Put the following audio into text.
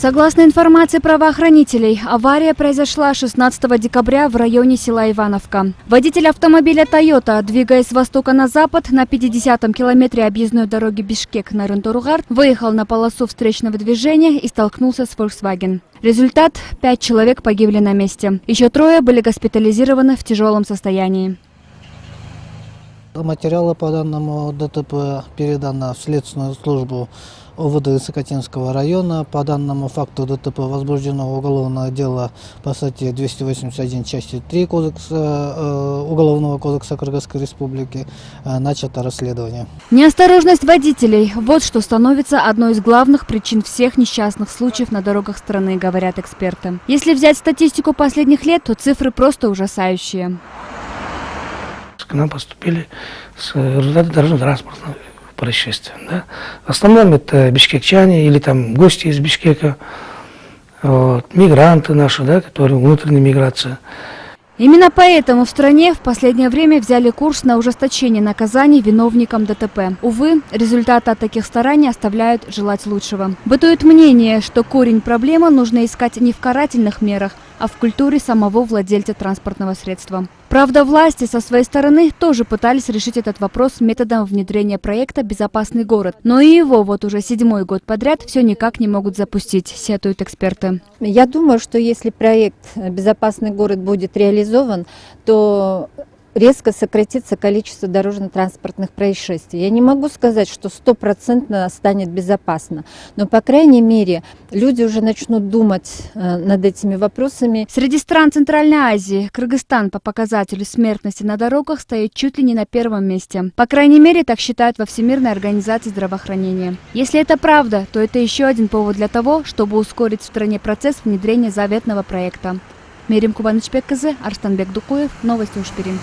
Согласно информации правоохранителей, авария произошла 16 декабря в районе села Ивановка. Водитель автомобиля Toyota, двигаясь с востока на запад на 50-м километре объездной дороги Бишкек-Нарын-Торугар, выехал на полосу встречного движения и столкнулся с Volkswagen. Результат – 5 человек погибли на месте. Еще 3 были госпитализированы в тяжелом состоянии. Материалы по данному ДТП переданы в следственную службу ОВД Высокотенского района. По данному факту ДТП возбуждено уголовное дело по статье 281 части 3 Уголовного кодекса Кыргызской Республики. Начато расследование. Неосторожность водителей – вот что становится одной из главных причин всех несчастных случаев на дорогах страны, говорят эксперты. Если взять статистику последних лет, то цифры просто ужасающие. К нам поступили с результата дорожно-транспортного происшествия. Да? В основном это бишкекчане или там гости из Бишкека, мигранты наши, да, которые внутренняя миграция. Именно поэтому в стране в последнее время взяли курс на ужесточение наказаний виновникам ДТП. Увы, результаты от таких стараний оставляют желать лучшего. Бытует мнение, что корень проблемы нужно искать не в карательных мерах, а в культуре самого владельца транспортного средства. Правда, власти со своей стороны тоже пытались решить этот вопрос методом внедрения проекта «Безопасный город». Но и его вот уже 7-й год подряд все никак не могут запустить, сетуют эксперты. Я думаю, что если проект «Безопасный город» будет реализован, то резко сократится количество дорожно-транспортных происшествий. Я не могу сказать, что 100% станет безопасно, но, по крайней мере, люди уже начнут думать над этими вопросами. Среди стран Центральной Азии Кыргызстан по показателю смертности на дорогах стоит чуть ли не на 1-м месте. По крайней мере, так считают во Всемирной организации здравоохранения. Если это правда, то это еще один повод для того, чтобы ускорить в стране процесс внедрения заветного проекта. Мерим Кубанычбек-кызы, Арстанбек Дукуев, Новости Ушпирин.